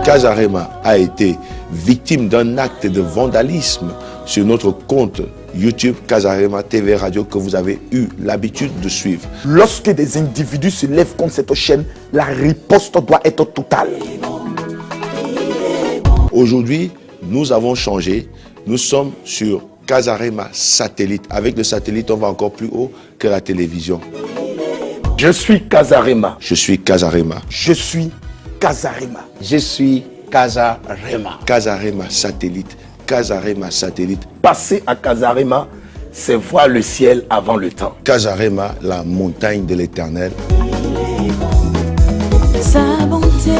Casarema a été victime d'un acte de vandalisme sur notre compte YouTube Casarema TV Radio que vous avez eu l'habitude de suivre. Lorsque des individus se lèvent contre cette chaîne, la riposte doit être totale. Aujourd'hui, nous avons changé. Nous sommes sur Casarema Satellite. Avec le satellite, on va encore plus haut que la télévision. Je suis Casarema. Je suis Casarema. Je suis Casarema. Je suis Casarema. Casarema Satellite. Casarema Satellite. Passer à Casarema, c'est voir le ciel avant le temps. Casarema, la montagne de l'Éternel. Sa bonté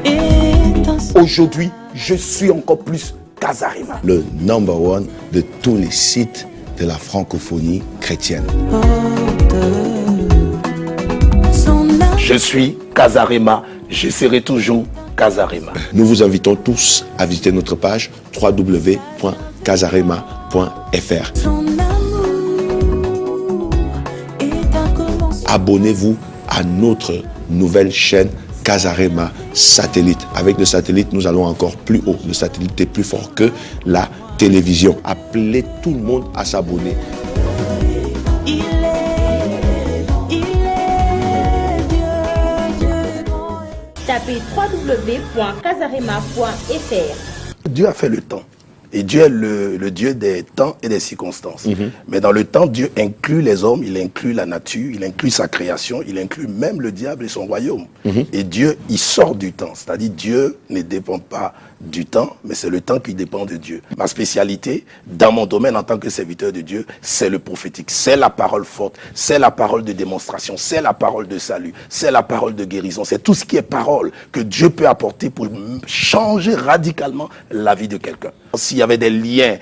est un... Aujourd'hui, je suis encore plus Casarema. Le number one de tous les sites de la francophonie chrétienne. Je suis Casarema. Je serai toujours Casarema. Nous vous invitons tous à visiter notre page www.casarema.fr. Abonnez-vous à notre nouvelle chaîne Casarema Satellite. Avec le satellite, nous allons encore plus haut. Le satellite est plus fort que la télévision. Appelez tout le monde à s'abonner. Tapez www.casarema.fr. Dieu a fait le temps. Et Dieu est le Dieu des temps et des circonstances. Mais dans le temps, Dieu inclut les hommes, il inclut la nature, il inclut sa création, il inclut même le diable et son royaume. Et Dieu, il sort du temps. C'est-à-dire Dieu ne dépend pas du temps, mais c'est le temps qui dépend de Dieu. Ma spécialité, dans mon domaine en tant que serviteur de Dieu, c'est le prophétique. C'est la parole forte, c'est la parole de démonstration, c'est la parole de salut, c'est la parole de guérison. C'est tout ce qui est parole que Dieu peut apporter pour changer radicalement la vie de quelqu'un. S'il y avait des liens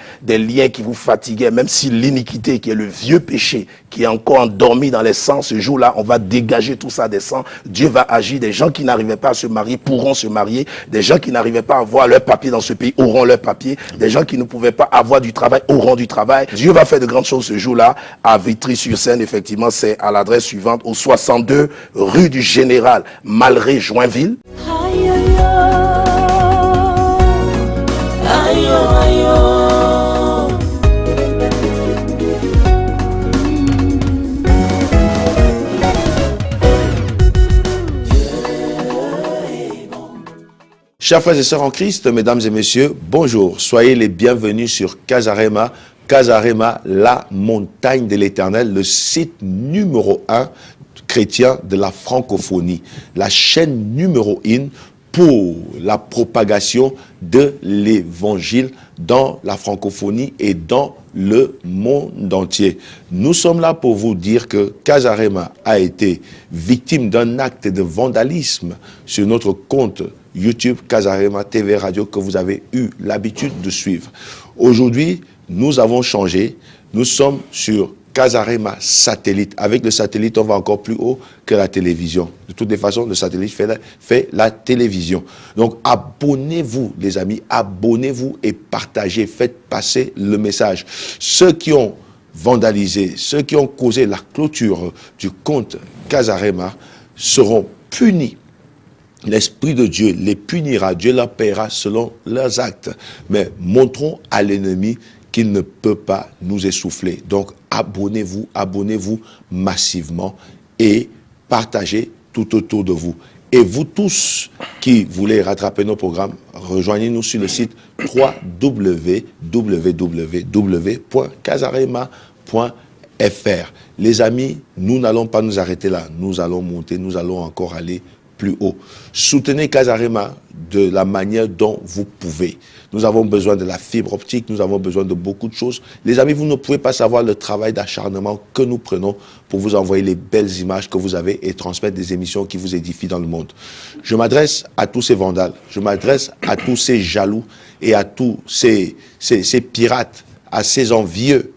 qui vous fatiguaient, même si l'iniquité, qui est le vieux péché, qui est encore endormi dans les sangs, ce jour-là, on va dégager tout ça des sangs. Dieu va agir. Des gens qui n'arrivaient pas à se marier pourront se marier. Des gens qui n'arrivaient pas à avoir leur papier dans ce pays auront leur papier. Des gens qui ne pouvaient pas avoir du travail auront du travail. Dieu va faire de grandes choses ce jour-là à Vitry-sur-Seine. Effectivement, c'est à l'adresse suivante, au 62 rue du Général Malré, Joinville. Chers frères et sœurs en Christ, mesdames et messieurs, bonjour. Soyez les bienvenus sur Casarema. Casarema, la montagne de l'Éternel, le site numéro 1 chrétien de la francophonie. La chaîne numéro 1 pour la propagation de l'évangile dans la francophonie et dans le monde entier. Nous sommes là pour vous dire que Casarema a été victime d'un acte de vandalisme sur notre compte YouTube Casarema TV Radio que vous avez eu l'habitude de suivre. Aujourd'hui, nous avons changé. Nous sommes sur Casarema Satellite. Avec le satellite, on va encore plus haut que la télévision. De toutes les façons, le satellite fait la télévision. Donc, abonnez-vous, les amis. Abonnez-vous et partagez. Faites passer le message. Ceux qui ont vandalisé, ceux qui ont causé la clôture du compte Casarema seront punis. L'Esprit de Dieu les punira, Dieu leur paiera selon leurs actes. Mais montrons à l'ennemi qu'il ne peut pas nous essouffler. Donc abonnez-vous massivement et partagez tout autour de vous. Et vous tous qui voulez rattraper nos programmes, rejoignez-nous sur le site www.casarema.fr. Les amis, nous n'allons pas nous arrêter là. Nous allons monter, nous allons encore aller plus haut. Soutenez Casarema de la manière dont vous pouvez. Nous avons besoin de la fibre optique, nous avons besoin de beaucoup de choses. Les amis, vous ne pouvez pas savoir le travail d'acharnement que nous prenons pour vous envoyer les belles images que vous avez et transmettre des émissions qui vous édifient dans le monde. Je m'adresse à tous ces vandales, je m'adresse à tous ces jaloux et à tous ces pirates, à ces envieux.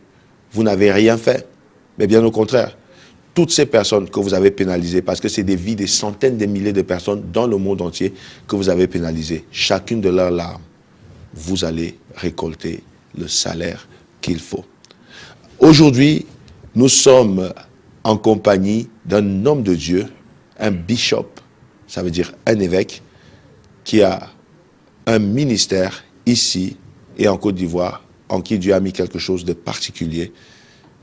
Vous n'avez rien fait, mais bien au contraire. Toutes ces personnes que vous avez pénalisées, parce que c'est des vies, des centaines de milliers de personnes dans le monde entier que vous avez pénalisées, chacune de leurs larmes, vous allez récolter le salaire qu'il faut. Aujourd'hui, nous sommes en compagnie d'un homme de Dieu, un bishop, ça veut dire un évêque, qui a un ministère ici et en Côte d'Ivoire, en qui Dieu a mis quelque chose de particulier,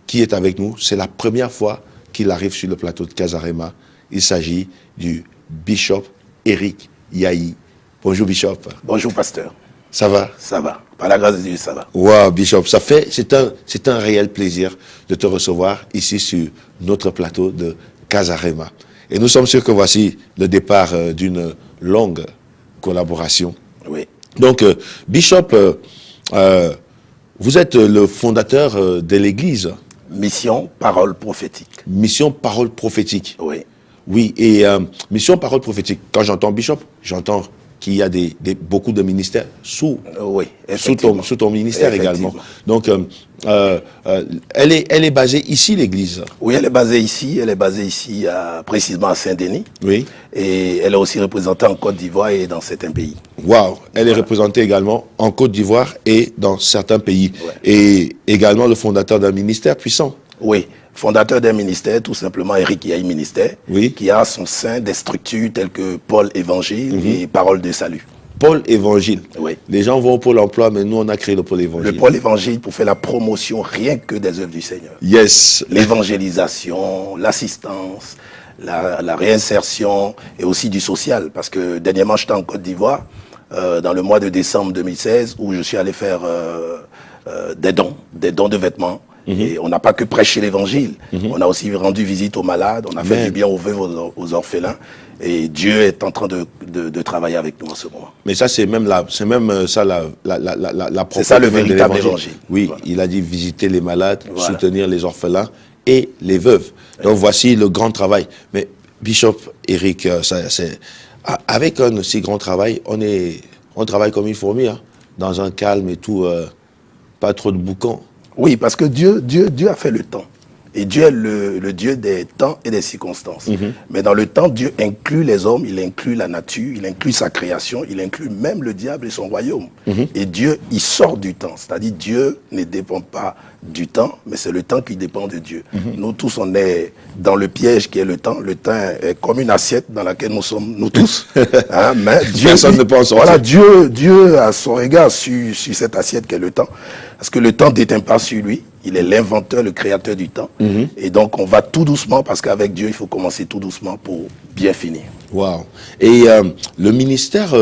qui est avec nous. C'est la première fois qu'il arrive sur le plateau de Casarema. Il s'agit du Bishop Eric Yahi. Bonjour Bishop. Bonjour pasteur. Ça va? Ça va. Par la grâce de Dieu, ça va. Wow, Bishop, c'est un réel plaisir de te recevoir ici sur notre plateau de Casarema. Et nous sommes sûrs que voici le départ d'une longue collaboration. Oui. Donc, Bishop, vous êtes le fondateur de l'Église. Mission, parole prophétique. Mission Parole Prophétique. Oui. Oui, et Mission Parole Prophétique. Quand j'entends Bishop, j'entends qu'il y a beaucoup de ministères sous ton ministère également. Donc, elle est basée ici, l'Église. Oui, elle est basée ici. Elle est basée ici, précisément à Saint-Denis. Oui. Et elle est aussi représentée en Côte d'Ivoire et dans certains pays. Waouh, elle est représentée également en Côte d'Ivoire et dans certains pays. Ouais. Et également le fondateur d'un ministère puissant. Oui, fondateur d'un ministère, tout simplement Eric Yahi Ministère, Oui. qui a à son sein des structures telles que Pôle Évangile et Parole de Salut. Pôle Évangile. Oui. Les gens vont au Pôle Emploi, mais nous, on a créé le Pôle Évangile. Le Pôle Évangile pour faire la promotion rien que des œuvres du Seigneur. Yes. L'évangélisation, l'assistance, la réinsertion et aussi du social. Parce que dernièrement, j'étais en Côte d'Ivoire, dans le mois de décembre 2016, où je suis allé faire des dons de vêtements. Et on n'a pas que prêché l'évangile, on a aussi rendu visite aux malades, on a fait du bien aux veuves, aux orphelins. Et Dieu est en train de travailler avec nous en ce moment. Mais ça, c'est même ça la C'est ça le véritable évangile. Oui, Voilà. il a dit visiter les malades, Voilà. soutenir les orphelins et les veuves. Donc voici le grand travail. Mais Bishop Eric, avec un aussi grand travail, on travaille comme une fourmi, hein, dans un calme et tout, pas trop de boucan. Oui, parce que Dieu a fait le temps. Et Dieu est le Dieu des temps et des circonstances. Mais dans le temps, Dieu inclut les hommes, il inclut la nature, il inclut sa création, il inclut même le diable et son royaume. Et Dieu, il sort du temps. C'est-à-dire, Dieu ne dépend pas du temps, mais c'est le temps qui dépend de Dieu. Nous tous, on est dans le piège qui est le temps. Le temps est comme une assiette dans laquelle nous sommes, nous tous. Hein, mais Dieu, Personne ne peut en sortir. Voilà, Dieu a son regard sur cette assiette qui est le temps. Parce que le temps ne déteint pas sur lui. Il est l'inventeur, le créateur du temps. Et donc, on va tout doucement, parce qu'avec Dieu, il faut commencer tout doucement pour bien finir. Waouh. Et le ministère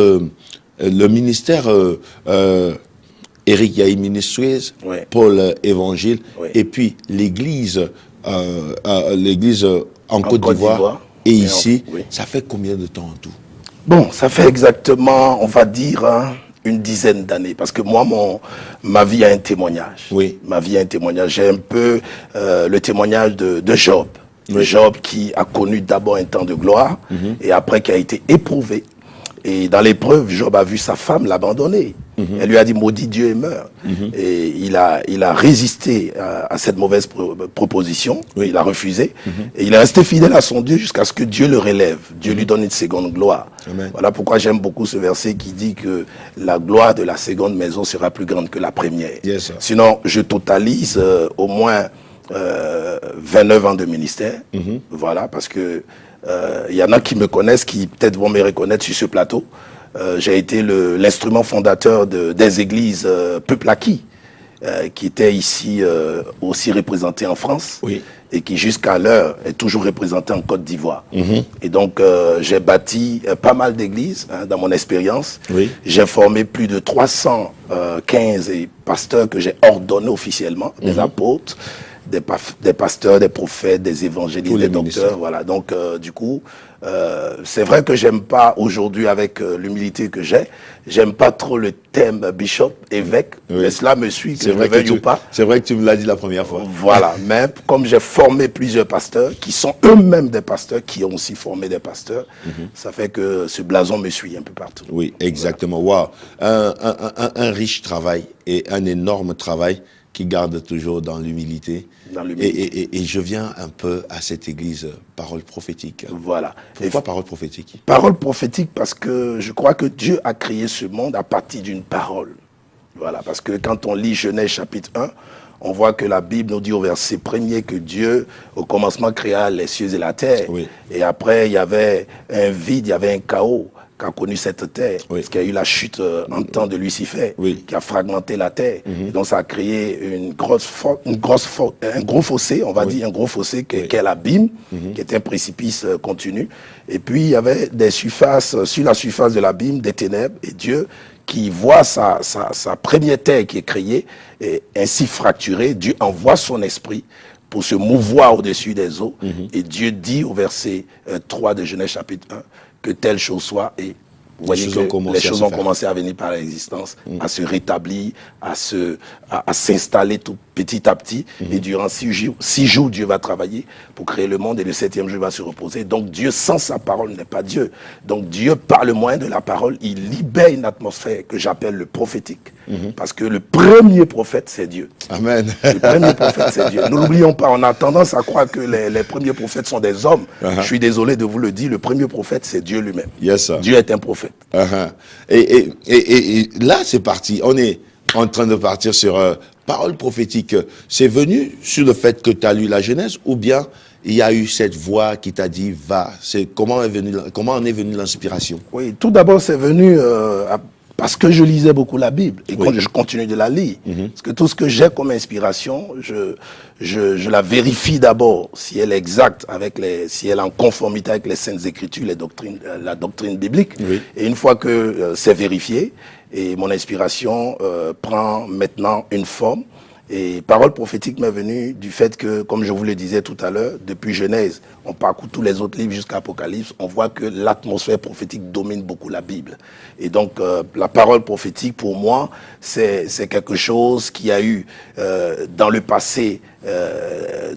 Eric Yahi Ministries, Oui. Pôle Évangile, Oui. et puis l'église en Côte Côte d'Ivoire d'Ivoire. et Et ici, oui. ça fait combien de temps en tout? Bon, ça fait exactement, on va dire, une dizaine d'années. Parce que moi, ma vie a un témoignage. Oui. Ma vie a un témoignage. J'ai un peu le témoignage de Job. Oui. Job qui a connu d'abord un temps de gloire et après qui a été éprouvé. Et dans l'épreuve, Job a vu sa femme l'abandonner. Elle lui a dit, maudit Dieu et meurt. Et il a résisté à cette mauvaise proposition. Oui. Il a refusé. Et il est resté fidèle à son Dieu jusqu'à ce que Dieu le relève. Dieu lui donne une seconde gloire. Amen. Voilà pourquoi j'aime beaucoup ce verset qui dit que la gloire de la seconde maison sera plus grande que la première. Yes, sir. Sinon, je totalise au moins 29 ans de ministère. Voilà, parce que il y en a qui me connaissent, qui peut-être vont me reconnaître sur ce plateau. J'ai été l'instrument fondateur des églises Peuple Acquis, qui était ici aussi représenté en France. Oui. Et qui jusqu'à l'heure est toujours représenté en Côte d'Ivoire. Et donc j'ai bâti pas mal d'églises dans mon expérience. Oui. J'ai formé plus de 315 pasteurs que j'ai ordonnés officiellement, des apôtres, des pasteurs, des prophètes, des évangélistes, Tous les des ministères. docteurs. Voilà. Donc du coup, c'est vrai que j'aime pas aujourd'hui, avec l'humilité que j'aime pas trop le thème bishop, évêque, Oui. mais cela me suit, que C'est je vrai le veuille ou pas. c'est vrai que tu me l'as dit la première fois. Voilà, mais comme j'ai formé plusieurs pasteurs, qui sont eux-mêmes des pasteurs, qui ont aussi formé des pasteurs, ça fait que ce blason me suit un peu partout. Oui, exactement. Waouh. Un riche travail et un énorme travail qui garde toujours dans l'humilité. Dans l'humilité. Et je viens un peu à cette église Parole Prophétique. Voilà. Pourquoi Parole Prophétique? Parole prophétique parce que je crois que Dieu a créé ce monde à partir d'une parole. Voilà, parce que quand on lit Genèse chapitre 1, on voit que la Bible nous dit au verset 1er que Dieu, au commencement, créa les cieux et la terre. Oui. Et après, il y avait un vide, il y avait un chaos. qu'a connu cette terre, Oui. parce qu'il y a eu la chute en temps de Lucifer, Oui. qui a fragmenté la terre. Et donc ça a créé un gros fossé, on va dire un gros fossé qu'est l'abîme, qui est un précipice continu. Et puis il y avait des surfaces, sur la surface de l'abîme, des ténèbres, et Dieu qui voit sa première terre qui est créée, et ainsi fracturée, Dieu envoie son esprit pour se mouvoir au-dessus des eaux. Et Dieu dit au verset 3 de Genèse chapitre 1 que telle chose soit. Et vous voyez que les choses ont commencé à venir par l'existence, à se rétablir, à s'installer tout petit à petit. Et durant 6 jours, Dieu va travailler pour créer le monde et le 7e jour va se reposer. Donc Dieu, sans sa parole, n'est pas Dieu. Donc Dieu, par le moyen de la parole, il libère une atmosphère que j'appelle le prophétique. Parce que le premier prophète, c'est Dieu. Amen. Le premier prophète, c'est Dieu. Ne l'oublions pas, on a tendance à croire que les premiers prophètes sont des hommes. Je suis désolé de vous le dire, le premier prophète, c'est Dieu lui-même. Yes, sir. Dieu est un prophète. Et là, c'est parti. On est en train de partir sur parole prophétique. C'est venu sur le fait que tu as lu la Genèse ou bien il y a eu cette voix qui t'a dit va. Comment en est venue l'inspiration? Oui, tout d'abord, c'est venu parce que je lisais beaucoup la Bible et quand je continue de la lire. Parce que tout ce que j'ai comme inspiration, je la vérifie d'abord si elle est exacte, si elle est en conformité avec les Saintes Écritures, la doctrine biblique. Oui. Et une fois que c'est vérifié, et mon inspiration prend maintenant une forme. Et parole prophétique m'est venue du fait que, comme je vous le disais tout à l'heure, depuis Genèse, on parcourt tous les autres livres jusqu'à Apocalypse, on voit que l'atmosphère prophétique domine beaucoup la Bible. Et donc, la parole prophétique, pour moi, c'est quelque chose qui a eu dans le passé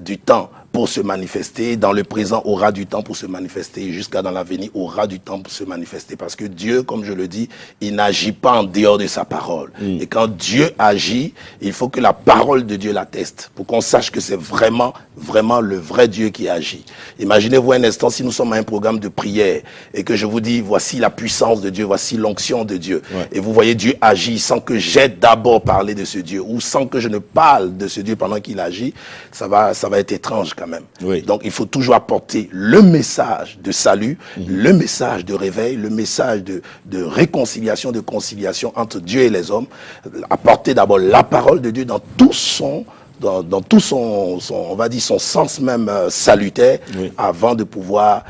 du temps pour se manifester, dans le présent aura du temps pour se manifester, jusqu'à dans l'avenir aura du temps pour se manifester. Parce que Dieu, comme je le dis, il n'agit pas en dehors de sa parole. Et quand Dieu agit, il faut que la parole de Dieu l'atteste, pour qu'on sache que c'est vraiment, vraiment le vrai Dieu qui agit. Imaginez-vous un instant, si nous sommes à un programme de prière, et que je vous dis, voici la puissance de Dieu, voici l'onction de Dieu. Ouais. Et vous voyez Dieu agir sans que j'aie d'abord parlé de ce Dieu, ou sans que je ne parle de ce Dieu pendant qu'il agit, ça va être étrange quand même. Oui. Donc il faut toujours apporter le message de salut, le message de réveil, le message de réconciliation, de conciliation entre Dieu et les hommes. Apporter d'abord la parole de Dieu dans tout son on va dire son sens même salutaire, avant de pouvoir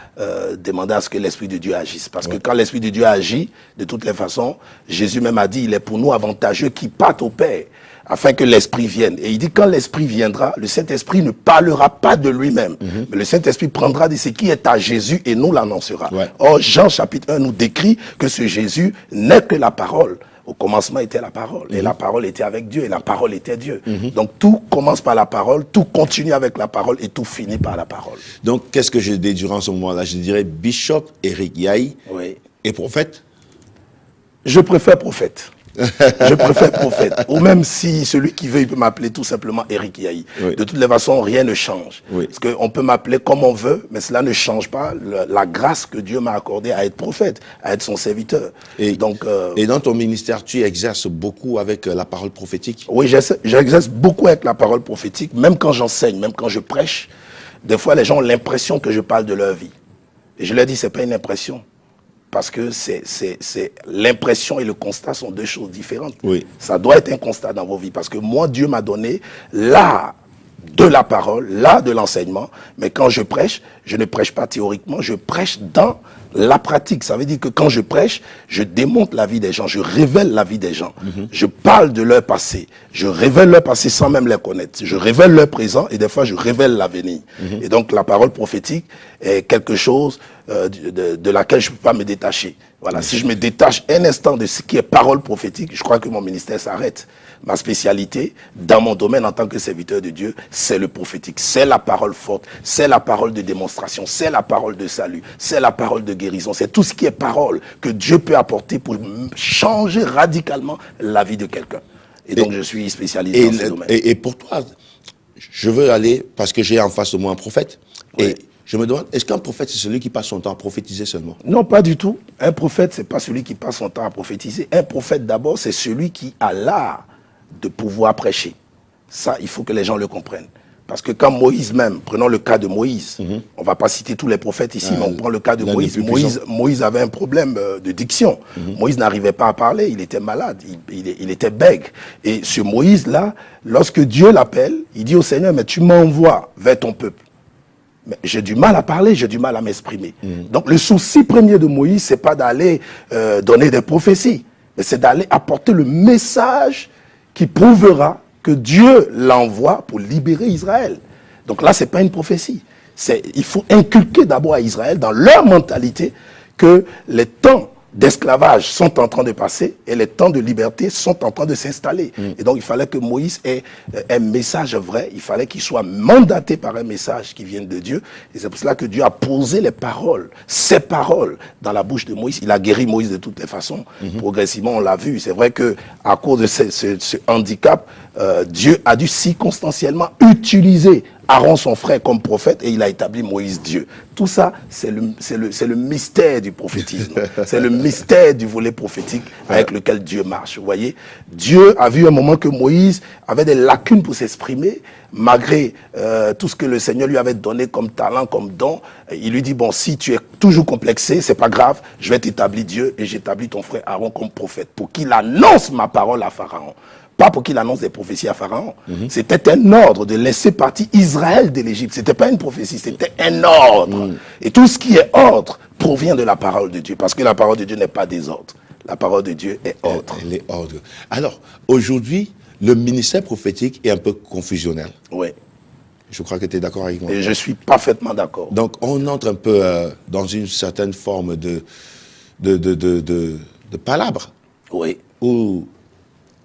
demander à ce que l'Esprit de Dieu agisse. Parce que quand l'Esprit de Dieu agit, de toutes les façons, Jésus même a dit, il est pour nous avantageux qu'il parte au Père, afin que l'Esprit vienne. Et il dit, quand l'Esprit viendra, le Saint-Esprit ne parlera pas de lui-même, mais le Saint-Esprit prendra de ce qui est à Jésus et nous l'annoncera. Ouais. Or, Jean chapitre 1 nous décrit que ce Jésus n'est que la parole. Au commencement était la parole, et la parole était avec Dieu, et la parole était Dieu. Donc tout commence par la parole, tout continue avec la parole, et tout finit par la parole. Donc, qu'est-ce que je déduirais en ce moment-là? Je dirais Bishop Eric Yahi et prophète? Je préfère prophète. Je préfère prophète. Ou même si celui qui veut, il peut m'appeler tout simplement Eric Yahi. De toutes les façons, rien ne change. Parce qu'on peut m'appeler comme on veut, mais cela ne change pas la grâce que Dieu m'a accordée à être prophète, à être son serviteur. Et dans ton ministère, tu exerces beaucoup avec la parole prophétique? Oui, j'exerce beaucoup avec la parole prophétique, même quand j'enseigne, même quand je prêche. Des fois, les gens ont l'impression que je parle de leur vie. Et je leur dis, c'est pas une impression. Parce que c'est l'impression et le constat sont deux choses différentes. Ça doit être un constat dans vos vies. Parce que moi, Dieu m'a donné l'art de la parole, l'art de l'enseignement. Mais quand je prêche, je ne prêche pas théoriquement, je prêche dans la pratique. Ça veut dire que quand je prêche, je démontre la vie des gens, je révèle la vie des gens. Je parle de leur passé. Je révèle leur passé sans même les connaître. Je révèle leur présent et des fois, je révèle l'avenir. Et donc, la parole prophétique est quelque chose de laquelle je ne peux pas me détacher. Voilà. Si je me détache un instant de ce qui est parole prophétique, je crois que mon ministère s'arrête. Ma spécialité, dans mon domaine en tant que serviteur de Dieu, c'est le prophétique. C'est la parole forte, c'est la parole de démonstration, c'est la parole de salut, c'est la parole de guérison. C'est tout ce qui est parole que Dieu peut apporter pour changer radicalement la vie de quelqu'un. Et donc, je suis spécialisé dans ce domaine. Et pour toi, je veux aller, parce que j'ai en face de moi un prophète, et je me demande, est-ce qu'un prophète, c'est celui qui passe son temps à prophétiser seulement? Non, pas du tout. Un prophète, c'est pas celui qui passe son temps à prophétiser. Un prophète, d'abord, c'est celui qui a l'art de pouvoir prêcher. Ça, il faut que les gens le comprennent. Parce que quand Moïse même, prenons le cas de Moïse, on ne va pas citer tous les prophètes ici, mais on prend le cas de Moïse. Moïse avait un problème de diction. Moïse n'arrivait pas à parler, il était malade, il était bègue. Et ce Moïse-là, lorsque Dieu l'appelle, il dit au Seigneur, mais tu m'envoies vers ton peuple. Mais j'ai du mal à parler, j'ai du mal à m'exprimer. Donc le souci premier de Moïse, c'est pas d'aller donner des prophéties, mais c'est d'aller apporter le message qui prouvera que Dieu l'envoie pour libérer Israël. Donc là, c'est pas une prophétie. Il faut inculquer d'abord à Israël, dans leur mentalité, que les temps d'esclavage sont en train de passer et les temps de liberté sont en train de s'installer. Et donc, il fallait que Moïse ait un message vrai, il fallait qu'il soit mandaté par un message qui vienne de Dieu. Et c'est pour cela que Dieu a posé les paroles, ses paroles, dans la bouche de Moïse. Il a guéri Moïse de toutes les façons. Progressivement, on l'a vu. C'est vrai qu'à cause de ce handicap, Dieu a dû circonstanciellement utiliser Aaron, son frère, comme prophète, et il a établi Moïse Dieu. Tout ça, c'est le mystère du prophétisme. C'est le mystère du volet prophétique avec lequel Dieu marche. Vous voyez, Dieu a vu un moment que Moïse avait des lacunes pour s'exprimer, malgré tout ce que le Seigneur lui avait donné comme talent, comme don. Il lui dit, bon, si tu es toujours complexé, c'est pas grave, je vais t'établir Dieu, et j'établis ton frère Aaron comme prophète, pour qu'il annonce ma parole à Pharaon. Pas pour qu'il annonce des prophéties à Pharaon. C'était un ordre de laisser partir Israël de l'Égypte. C'était pas une prophétie, c'était un ordre. Et tout ce qui est ordre provient de la parole de Dieu. Parce que la parole de Dieu n'est pas désordre. La parole de Dieu est ordre. Elle est ordre. Alors, aujourd'hui, le ministère prophétique est un peu confusionnel. Oui. Je crois que tu es d'accord avec moi. Et je suis parfaitement d'accord. Donc, on entre un peu dans une certaine forme de palabre. Oui. Où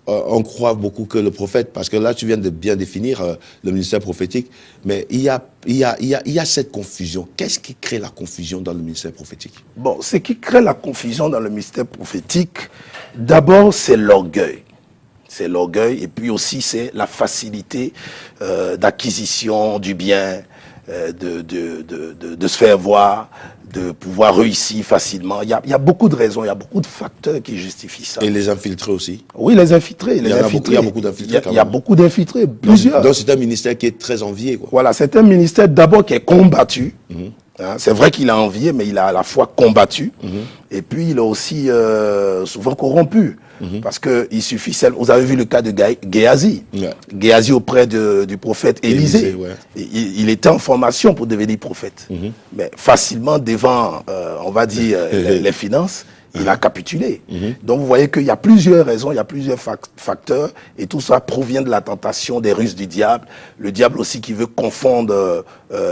on croit beaucoup que le prophète, parce que là tu viens de bien définir le ministère prophétique, mais il y a cette confusion. Qu'est-ce qui crée la confusion dans le ministère prophétique? Bon, ce qui crée la confusion dans le ministère prophétique, d'abord c'est l'orgueil. C'est l'orgueil, et puis aussi c'est la facilité d'acquisition du bien, de se faire voir, de pouvoir réussir facilement. Il y a beaucoup de raisons, il y a beaucoup de facteurs qui justifient ça. Et les infiltrés aussi? Oui, les infiltrés. Il y a beaucoup d'infiltrés. Il y a beaucoup d'infiltrés, plusieurs. Donc c'est un ministère qui est très envié, quoi. Voilà, c'est un ministère d'abord qui est combattu. Hein, c'est vrai qu'il a envié, mais il a à la fois combattu. Et puis il est aussi souvent corrompu. Parce qu'il suffit, vous avez vu le cas de Géasi. Géasi auprès du prophète Élisée. Il était en formation pour devenir prophète. Mais facilement devant, on va dire, les finances, il a capitulé. Donc vous voyez qu'il y a plusieurs raisons, il y a plusieurs facteurs, et tout ça provient de la tentation des ruses du diable. Le diable aussi qui veut confondre,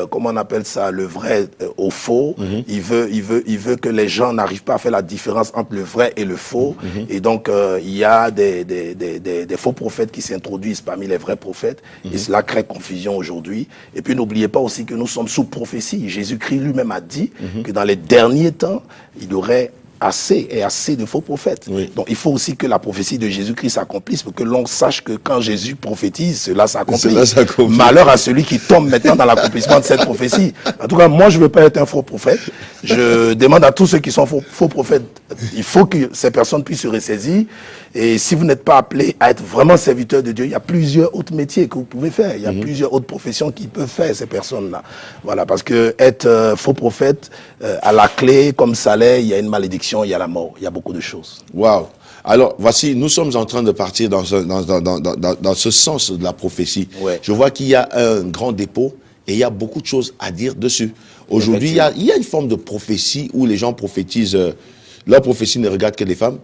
comment on appelle ça, le vrai au faux. Il veut que les gens n'arrivent pas à faire la différence entre le vrai et le faux. Et donc il y a des faux prophètes qui s'introduisent parmi les vrais prophètes, et cela crée confusion aujourd'hui. Et puis n'oubliez pas aussi que nous sommes sous prophétie. Jésus-Christ lui-même a dit que dans les derniers temps, il y aurait assez de faux prophètes. Donc il faut aussi que la prophétie de Jésus-Christ s'accomplisse pour que l'on sache que quand Jésus prophétise, cela s'accomplit. Malheur à celui qui tombe maintenant dans l'accomplissement de cette prophétie. En tout cas, moi je ne veux pas être un faux prophète. Je demande à tous ceux qui sont faux prophètes, il faut que ces personnes puissent se ressaisir. Et si vous n'êtes pas appelé à être vraiment serviteur de Dieu, il y a plusieurs autres métiers que vous pouvez faire. Il y a plusieurs autres professions qui peuvent faire ces personnes-là. Voilà, parce que être faux prophète, à la clé, comme salaire, il y a une malédiction, il y a la mort, il y a beaucoup de choses. Waouh! Alors, voici, nous sommes en train de partir dans ce sens de la prophétie. Je vois qu'il y a un grand dépôt et il y a beaucoup de choses à dire dessus. Aujourd'hui, il y a une forme de prophétie où les gens prophétisent. Leur prophétie ne regarde que les femmes.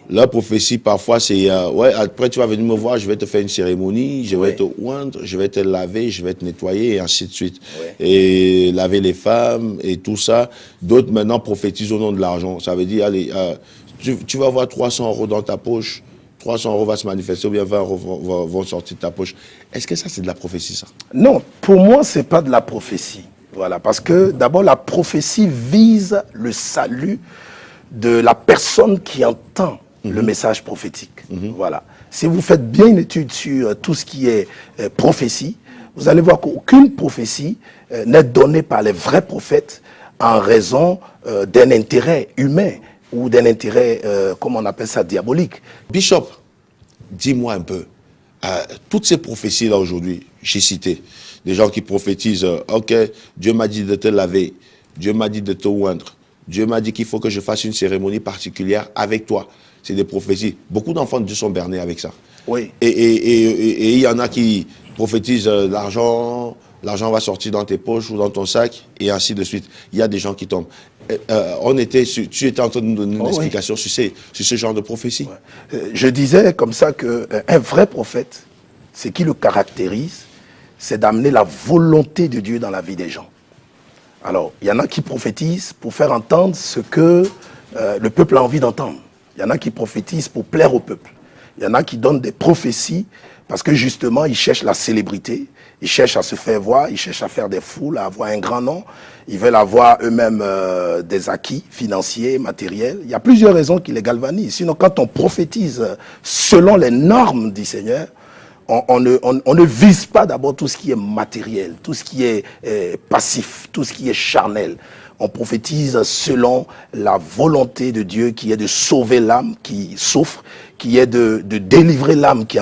La prophétie, parfois, c'est après tu vas venir me voir, je vais te faire une cérémonie, je vais te oindre, je vais te laver, je vais te nettoyer, et ainsi de suite. Et laver les femmes, et tout ça. D'autres, maintenant, prophétisent au nom de l'argent. Ça veut dire, allez, tu vas avoir 300 € dans ta poche, 300 € va se manifester, ou bien 20 € vont sortir de ta poche. Est-ce que ça, c'est de la prophétie, ça? Non, pour moi, c'est pas de la prophétie. Voilà, parce que, d'abord, la prophétie vise le salut de la personne qui entend le message prophétique. Voilà. Si vous faites bien une étude sur tout ce qui est prophétie, vous allez voir qu'aucune prophétie n'est donnée par les vrais prophètes en raison d'un intérêt humain ou d'un intérêt, comment on appelle ça, diabolique. Bishop, dis-moi un peu, toutes ces prophéties-là aujourd'hui, j'ai cité, des gens qui prophétisent, ok, Dieu m'a dit de te laver, Dieu m'a dit de te oindre, Dieu m'a dit qu'il faut que je fasse une cérémonie particulière avec toi. C'est des prophéties. Beaucoup d'enfants de Dieu sont bernés avec ça. Oui. Et il y en a qui prophétisent l'argent va sortir dans tes poches ou dans ton sac, et ainsi de suite. Il y a des gens qui tombent. Tu étais en train de nous donner une explication sur ce genre de prophétie. Je disais comme ça qu'un vrai prophète, ce qui le caractérise, c'est d'amener la volonté de Dieu dans la vie des gens. Alors, il y en a qui prophétisent pour faire entendre ce que le peuple a envie d'entendre. Il y en a qui prophétisent pour plaire au peuple. Il y en a qui donnent des prophéties parce que justement, ils cherchent la célébrité, ils cherchent à se faire voir, ils cherchent à faire des foules, à avoir un grand nom. Ils veulent avoir eux-mêmes des acquis financiers, matériels. Il y a plusieurs raisons qui les galvanisent. Sinon, quand on prophétise selon les normes du Seigneur, on ne vise pas d'abord tout ce qui est matériel, tout ce qui est passif, tout ce qui est charnel. On prophétise selon la volonté de Dieu qui est de sauver l'âme qui souffre, qui est de délivrer l'âme qui est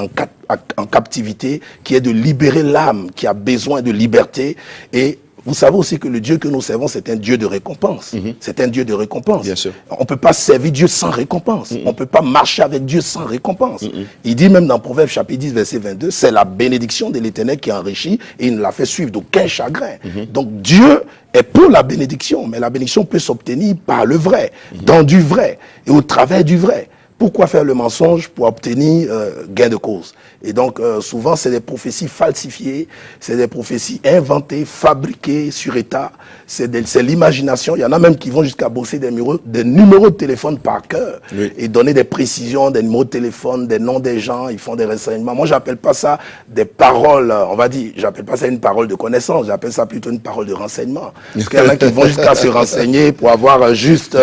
en captivité, qui est de libérer l'âme qui a besoin de liberté. Et vous savez aussi que le Dieu que nous servons, c'est un Dieu de récompense. C'est un Dieu de récompense. Bien sûr. On ne peut pas servir Dieu sans récompense. On ne peut pas marcher avec Dieu sans récompense. Il dit même dans Proverbes chapitre 10, verset 22, c'est la bénédiction de l'Éternel qui enrichit et il ne la fait suivre d'aucun chagrin. Donc Dieu est pour la bénédiction, mais la bénédiction peut s'obtenir par le vrai, dans du vrai et au travers du vrai. Pourquoi faire le mensonge pour obtenir gain de cause? Et donc, souvent, c'est des prophéties falsifiées, c'est des prophéties inventées, fabriquées sur état, c'est l'imagination. Il y en a même qui vont jusqu'à bosser des numéros de téléphone par cœur et donner des précisions, des numéros de téléphone, des noms des gens, ils font des renseignements. Moi, j'appelle pas ça des paroles, on va dire, j'appelle pas ça une parole de connaissance, j'appelle ça plutôt une parole de renseignement. Parce qu'il y en a qui vont jusqu'à se renseigner pour avoir juste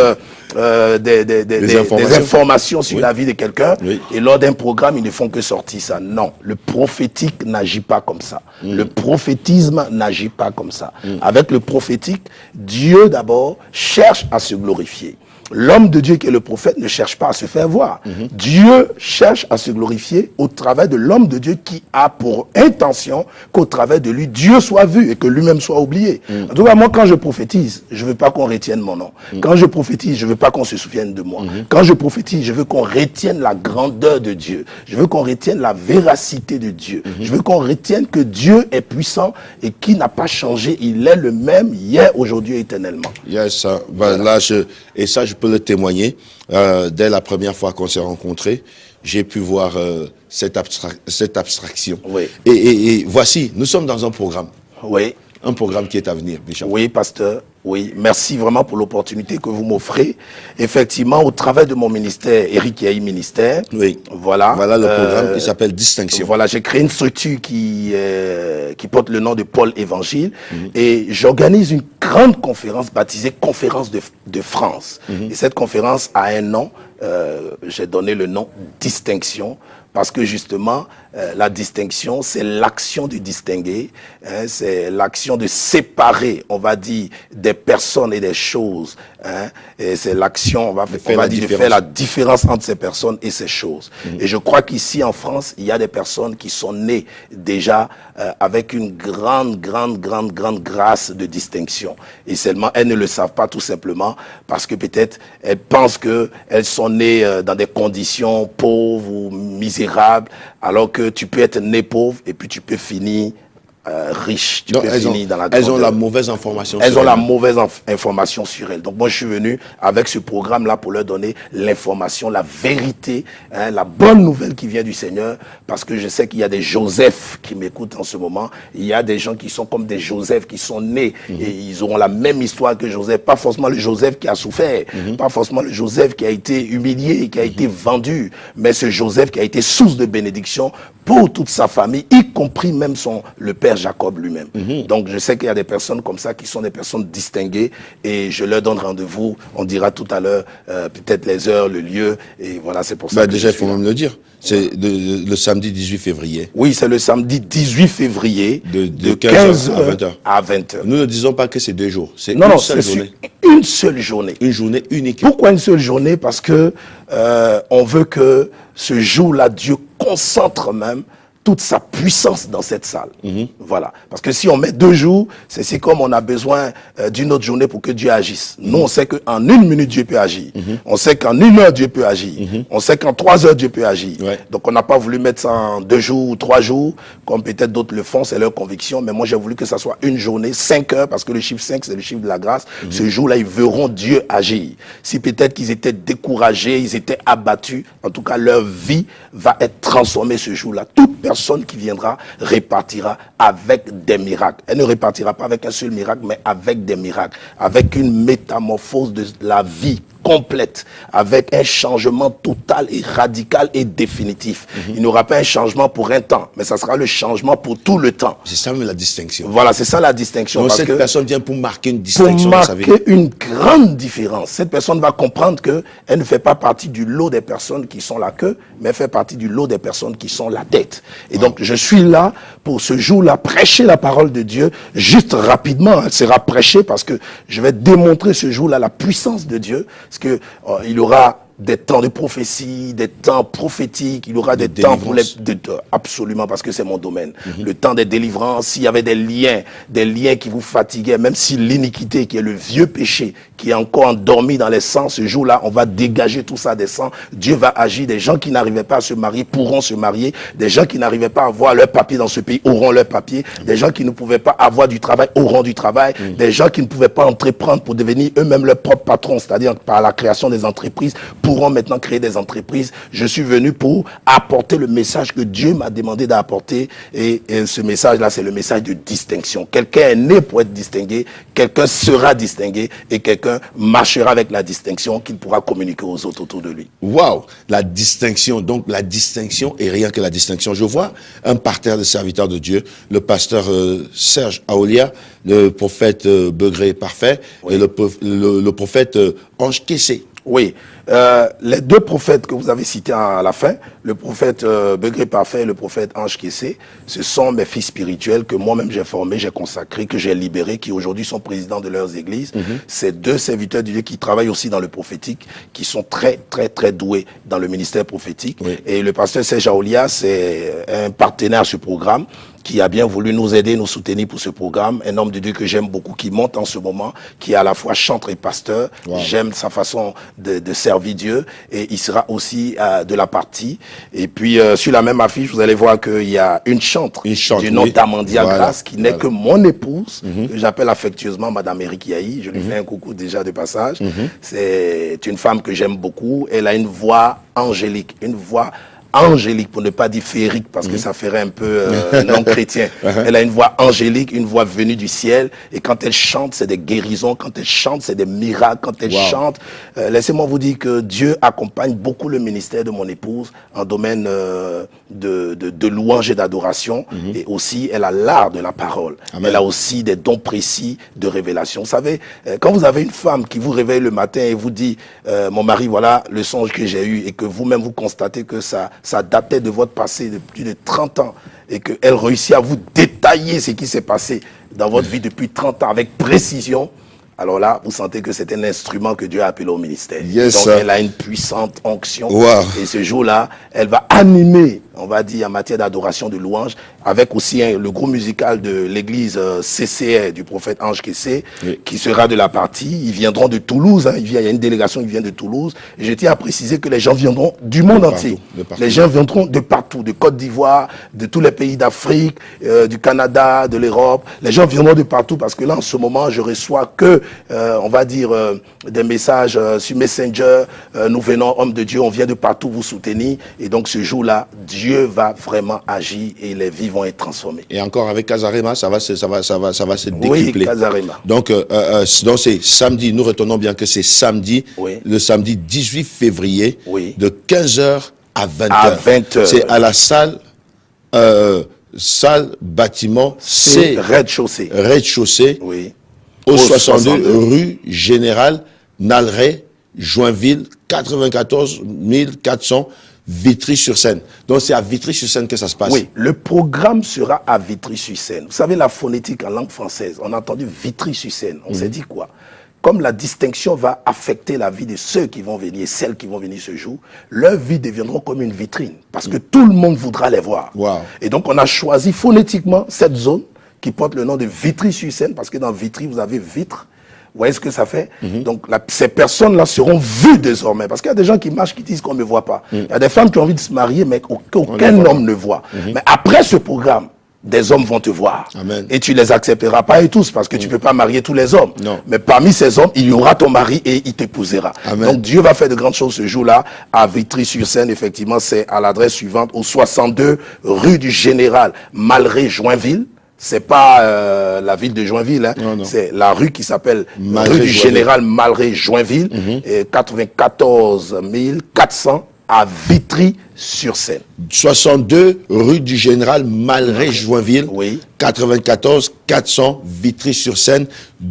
des informations sur la vie de quelqu'un, et lors d'un programme, ils ne font que sortir ça. Non, le prophétique n'agit pas comme ça. Le prophétisme n'agit pas comme ça. Avec le prophétique, Dieu d'abord cherche à se glorifier. L'homme de Dieu qui est le prophète ne cherche pas à se faire voir. Dieu cherche à se glorifier au travers de l'homme de Dieu qui a pour intention qu'au travers de lui, Dieu soit vu et que lui-même soit oublié. En tout cas, moi, quand je prophétise, je veux pas qu'on retienne mon nom. Quand je prophétise, je veux pas qu'on se souvienne de moi. Quand je prophétise, je veux qu'on retienne la grandeur de Dieu. Je veux qu'on retienne la véracité de Dieu. Je veux qu'on retienne que Dieu est puissant et qu'il n'a pas changé. Il est le même hier, aujourd'hui et éternellement. Yes, là, je peux le témoigner. Dès la première fois qu'on s'est rencontrés, j'ai pu voir cette abstraction. Oui. Et voici, nous sommes dans un programme. Oui. Un programme qui est à venir, Bishop. Oui, pasteur. Oui, merci vraiment pour l'opportunité que vous m'offrez. Effectivement, au travers de mon ministère, Eric Yahi Ministère. Oui. Voilà. Voilà le programme qui s'appelle Distinction. Voilà, j'ai créé une structure qui porte le nom de Paul Évangile. Et j'organise une grande conférence baptisée Conférence de France. Et cette conférence a un nom. J'ai donné le nom Distinction. Parce que justement, la distinction, c'est l'action de distinguer, hein, c'est l'action de séparer, on va dire, des personnes et des choses. Hein, et c'est l'action, on va dire, de faire la différence entre ces personnes et ces choses. Et je crois qu'ici en France, il y a des personnes qui sont nées déjà avec une grande grâce de distinction. Et seulement, elles ne le savent pas tout simplement parce que peut-être elles pensent qu'elles sont nées dans des conditions pauvres ou misérables, alors que tu peux être né pauvre et puis tu peux finir riche. Tu donc, peux finir dans la grandeur. Elles ont la mauvaise information Elles sur ont elles. la mauvaise information sur elles. Donc moi je suis venu avec ce programme-là pour leur donner l'information, la vérité, hein, la bonne nouvelle qui vient du Seigneur, parce que je sais qu'il y a des Joseph qui m'écoutent en ce moment. Il y a des gens qui sont comme des Joseph qui sont nés et ils auront la même histoire que Joseph. Pas forcément le Joseph qui a souffert, pas forcément le Joseph qui a été humilié, qui a été vendu, mais ce Joseph qui a été source de bénédiction pour toute sa famille, y compris même le père Jacob lui-même. Donc je sais qu'il y a des personnes comme ça qui sont des personnes distinguées et je leur donne rendez-vous. On dira tout à l'heure peut-être les heures, le lieu, et voilà, c'est pour ça que déjà, il je faut suis là. même le dire. C'est le samedi 18 février. Oui, c'est le samedi 18 février De 15 à 20h. à 20h. Nous ne disons pas que c'est 2 jours. C'est Non, une non, seule c'est journée. une seule journée. Une journée unique. Pourquoi une seule journée? Parce que on veut que ce jour-là, Dieu concentre même toute sa puissance dans cette salle. Voilà. Parce que si on met 2 jours, c'est comme on a besoin d'une autre journée pour que Dieu agisse. Nous, on sait qu'en 1 minute, Dieu peut agir. On sait qu'en 1 heure, Dieu peut agir. On sait qu'en 3 heures, Dieu peut agir. Ouais. Donc, on n'a pas voulu mettre ça en 2 jours ou 3 jours, comme peut-être d'autres le font, c'est leur conviction. Mais moi, j'ai voulu que ça soit une journée, 5 heures, parce que le chiffre 5, c'est le chiffre de la grâce. Ce jour-là, ils verront Dieu agir. Si peut-être qu'ils étaient découragés, ils étaient abattus, en tout cas, leur vie va être transformée ce jour-là. Toute personne qui viendra repartira avec des miracles. Elle ne repartira pas avec un seul miracle, mais avec des miracles, avec une métamorphose de la vie complète, avec un changement total et radical et définitif. Il n'y aura pas un changement pour un temps, mais ça sera le changement pour tout le temps. C'est ça même la distinction. Voilà, c'est ça la distinction. Donc parce cette que personne vient pour marquer une pour distinction dans sa vie. marquer une grande différence. Cette personne va comprendre qu'elle ne fait pas partie du lot des personnes qui sont la queue, mais elle fait partie du lot des personnes qui sont la tête. Et donc, je suis là pour ce jour-là, prêcher la parole de Dieu, juste rapidement. Elle sera prêchée parce que je vais démontrer ce jour-là la puissance de Dieu. Parce que il y aura des temps de prophétie, des temps prophétiques, il y aura des temps pour les... absolument, parce que c'est mon domaine. Le temps des délivrances, s'il y avait des liens qui vous fatiguaient, même si l'iniquité, qui est le vieux péché, qui est encore endormi dans les sangs, ce jour-là, on va dégager tout ça des sangs. Dieu va agir. Des gens qui n'arrivaient pas à se marier pourront se marier. Des gens qui n'arrivaient pas à avoir leur papier dans ce pays auront leur papier. Des gens qui ne pouvaient pas avoir du travail auront du travail. Des gens qui ne pouvaient pas entreprendre pour devenir eux-mêmes leurs propres patrons, c'est-à-dire par la création des entreprises, pourront maintenant créer des entreprises. Je suis venu pour apporter le message que Dieu m'a demandé d'apporter. Et ce message-là, c'est le message de distinction. Quelqu'un est né pour être distingué, quelqu'un sera distingué et quelqu'un marchera avec la distinction qu'il pourra communiquer aux autres autour de lui. Waouh, la distinction. Donc la distinction et rien que la distinction. Je vois un parterre de serviteurs de Dieu, le pasteur Serge Aolia, le prophète Begré Parfait et le prophète Ange Kessé. Oui, les 2 prophètes que vous avez cités à la fin, le prophète Begré Parfait et le prophète Ange Kessé, ce sont mes fils spirituels que moi-même j'ai formés, j'ai consacrés, que j'ai libérés, qui aujourd'hui sont présidents de leurs églises. Ces 2 serviteurs de Dieu qui travaillent aussi dans le prophétique, qui sont très, très, très doués dans le ministère prophétique. Oui. Et le pasteur Serge Aolia, c'est un partenaire à ce programme, qui a bien voulu nous aider, nous soutenir pour ce programme. Un homme de Dieu que j'aime beaucoup, qui monte en ce moment, qui est à la fois chanteur et pasteur. Wow. J'aime sa façon de servir Dieu. Et il sera aussi de la partie. Et puis, sur la même affiche, vous allez voir qu'il y a une chantre du nom d'Amandia Grace, qui n'est que mon épouse, que j'appelle affectueusement Madame Eric Yahi. Je lui fais un coucou déjà de passage. C'est une femme que j'aime beaucoup. Elle a une voix angélique, une voix angélique, pour ne pas dire féerique, parce que ça ferait un peu non chrétien. Elle a une voix angélique, une voix venue du ciel, et quand elle chante, c'est des guérisons, quand elle chante, c'est des miracles, quand elle chante, laissez-moi vous dire que Dieu accompagne beaucoup le ministère de mon épouse en domaine de louange et d'adoration, et aussi elle a l'art de la parole. Amen. Elle a aussi des dons précis de révélation. Vous savez, quand vous avez une femme qui vous réveille le matin et vous dit, mon mari, voilà le songe que j'ai eu, et que vous-même vous constatez que ça datait de votre passé de plus de 30 ans et qu'elle réussit à vous détailler ce qui s'est passé dans votre vie depuis 30 ans avec précision, alors là, vous sentez que c'est un instrument que Dieu a appelé au ministère. Yes, donc, elle a une puissante onction. Wow. Et ce jour-là, elle va animer, on va dire, en matière d'adoration, de louange, avec aussi le groupe musical de l'église CCR du prophète Ange Kessé, qui sera de la partie. Ils viendront de Toulouse. Hein. Il y a une délégation qui vient de Toulouse. Et je tiens à préciser que les gens viendront du monde entier. Les gens viendront de partout, de Côte d'Ivoire, de tous les pays d'Afrique, du Canada, de l'Europe. Les gens viendront de partout parce que là, en ce moment, je reçois que on va dire des messages sur Messenger, nous venons, hommes de Dieu, on vient de partout vous soutenir, et donc ce jour-là, Dieu va vraiment agir et les vies vont être transformées. Et encore avec Casarema, ça va se décupler. Oui, Casarema. Donc c'est samedi, nous retenons bien que c'est samedi, le samedi 18 février, de 15h à 20h. À 20h. C'est à la salle bâtiment C. Rez-de-chaussée. Rez-de-chaussée. Oui. Au 62 rue Général Nalret, Joinville, 94 400, Vitry-sur-Seine. Donc c'est à Vitry-sur-Seine que ça se passe. Oui, le programme sera à Vitry-sur-Seine. Vous savez, la phonétique en langue française, on a entendu Vitry-sur-Seine. On s'est dit quoi? comme la distinction va affecter la vie de ceux qui vont venir, celles qui vont venir ce jour, leurs vies deviendront comme une vitrine, parce que tout le monde voudra les voir. Wow. Et donc, on a choisi phonétiquement cette zone qui porte le nom de Vitry-sur-Seine, parce que dans Vitry, vous avez vitre. Vous voyez ce que ça fait? Donc, ces personnes-là seront vues désormais. Parce qu'il y a des gens qui marchent, qui disent qu'on ne me voit pas. Il y a des femmes qui ont envie de se marier, mais qu'aucun homme ne voit. Mais après ce programme, des hommes vont te voir. Amen. Et tu les accepteras pas et tous, parce que tu peux pas marier tous les hommes. Non. Mais parmi ces hommes, il y aura ton mari et il t'épousera. Donc Dieu va faire de grandes choses ce jour-là à Vitry-sur-Seine. Effectivement, c'est à l'adresse suivante, au 62 rue du Général Malré-Joinville. C'est pas la ville de Joinville, hein. Non, non. C'est la rue qui s'appelle rue du Général Malré-Joinville, 94 400 à Vitry-sur-Seine. 62 rue du Général Malré-Joinville, Oui. 94 400 Vitry-sur-Seine,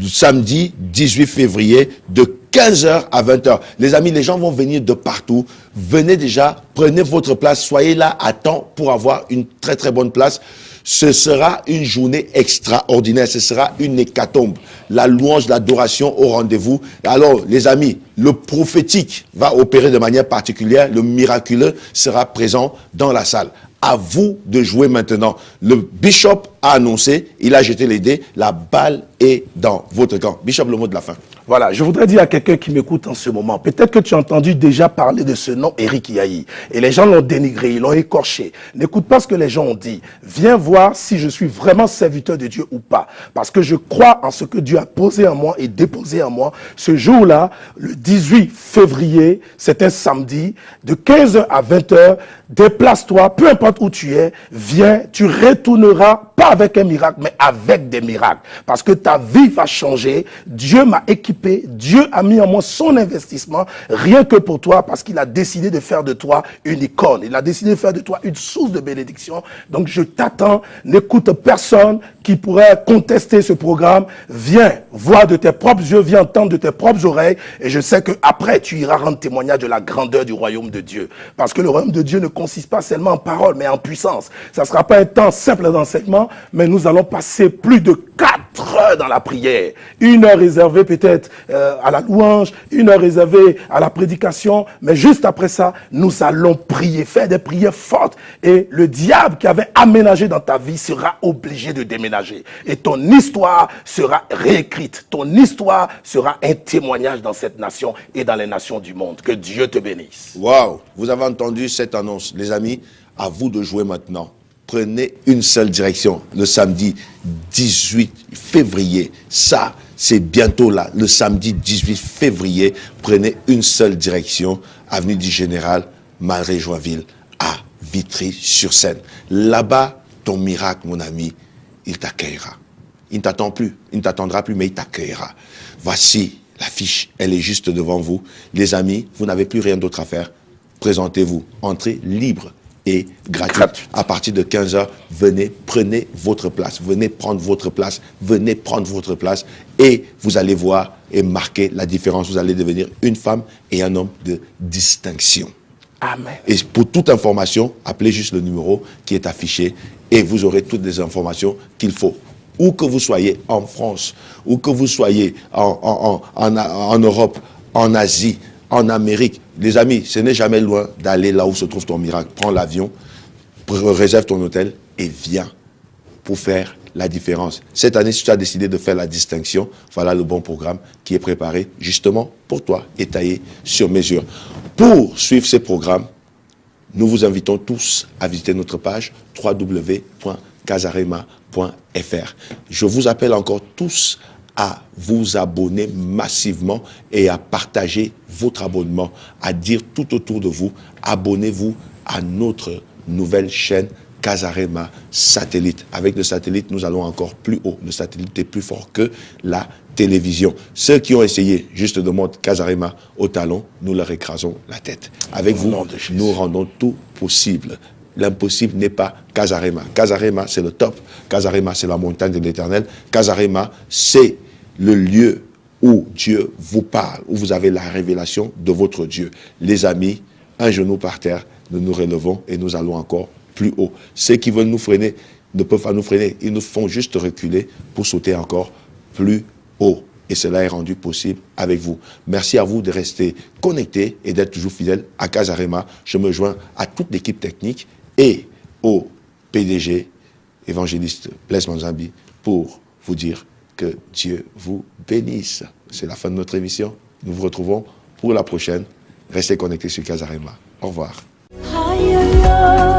samedi 18 février de 15h à 20h. Les amis, les gens vont venir de partout. Venez déjà, prenez votre place, soyez là à temps pour avoir une très très bonne place. Ce sera une journée extraordinaire, ce sera une hécatombe. La louange, l'adoration au rendez-vous. Alors, les amis, le prophétique va opérer de manière particulière, le miraculeux sera présent dans la salle. À vous de jouer maintenant. Le bishop a annoncé, il a jeté les dés, la balle est dans votre camp. Bishop, le mot de la fin. Voilà, je voudrais dire à quelqu'un qui m'écoute en ce moment, peut-être que tu as entendu déjà parler de ce nom, Eric Yahi, et les gens l'ont dénigré, ils l'ont écorché. N'écoute pas ce que les gens ont dit. Viens voir si je suis vraiment serviteur de Dieu ou pas. Parce que je crois en ce que Dieu a posé en moi et déposé en moi. Ce jour-là, le 18 février, c'est un samedi, de 15h à 20h, déplace-toi, peu importe où tu es, viens, tu retourneras pas avec un miracle, mais avec des miracles. Parce que ta vie va changer. Dieu m'a équipé, Dieu a mis en moi son investissement, rien que pour toi, parce qu'il a décidé de faire de toi une icône. Il a décidé de faire de toi une source de bénédiction. Donc je t'attends, n'écoute personne qui pourrait contester ce programme. Viens voir de tes propres yeux, viens entendre de tes propres oreilles. Et je sais qu'après, tu iras rendre témoignage de la grandeur du royaume de Dieu. Parce que le royaume de Dieu ne consiste pas seulement en parole, mais en puissance. Ça ne sera pas un temps simple d'enseignement, mais nous allons passer plus de 4 heures dans la prière. 1 heure réservée peut-être à la louange, 1 heure réservée à la prédication, mais juste après ça, nous allons prier, faire des prières fortes. Et le diable qui avait aménagé dans ta vie sera obligé de déménager. Et ton histoire sera réécrite. Ton histoire sera un témoignage dans cette nation et dans les nations du monde. Que Dieu te bénisse. Waouh, vous avez entendu cette annonce. Les amis, à vous de jouer maintenant. Prenez une seule direction, le samedi 18 février. Ça, c'est bientôt là, le samedi 18 février. Prenez une seule direction, avenue du Général Malré-Joinville, à Vitry-sur-Seine. Là-bas, ton miracle, mon ami, il t'accueillera. Il ne t'attend plus, il ne t'attendra plus, mais il t'accueillera. Voici l'affiche, elle est juste devant vous. Les amis, vous n'avez plus rien d'autre à faire. Présentez-vous, entrez libre et gratuite. À partir de 15h, venez, prenez votre place. Venez prendre votre place. Venez prendre votre place. Et vous allez voir et marquer la différence. Vous allez devenir une femme et un homme de distinction. Amen. Et pour toute information, appelez juste le numéro qui est affiché et vous aurez toutes les informations qu'il faut. Où que vous soyez en France, où que vous soyez en Europe, en Asie, en Amérique. Les amis, ce n'est jamais loin d'aller là où se trouve ton miracle. Prends l'avion, réserve ton hôtel et viens pour faire la différence. Cette année, si tu as décidé de faire la distinction, voilà le bon programme qui est préparé justement pour toi et taillé sur mesure. Pour suivre ces programmes, nous vous invitons tous à visiter notre page www.casarema.fr. Je vous appelle encore tous à vous abonner massivement et à partager votre abonnement, à dire tout autour de vous, abonnez-vous à notre nouvelle chaîne Casarema Satellite. Avec le satellite, nous allons encore plus haut. Le satellite est plus fort que la télévision. Ceux qui ont essayé juste de monter Casarema au talon, nous leur écrasons la tête. Avec vous, nous rendons tout possible. L'impossible n'est pas Casarema. Casarema, c'est le top. Casarema, c'est la montagne de l'Éternel. Casarema, c'est le lieu où Dieu vous parle, où vous avez la révélation de votre Dieu. Les amis, un genou par terre, nous nous relevons et nous allons encore plus haut. Ceux qui veulent nous freiner ne peuvent pas nous freiner. Ils nous font juste reculer pour sauter encore plus haut. et cela est rendu possible avec vous. Merci à vous de rester connectés et d'être toujours fidèles à Casarema. Je me joins à toute l'équipe technique et au PDG, évangéliste Blaise Manzambi, pour vous dire que Dieu vous bénisse. C'est la fin de notre émission. Nous vous retrouvons pour la prochaine. Restez connectés sur Casarema. Au revoir. Aïe, aïe, aïe.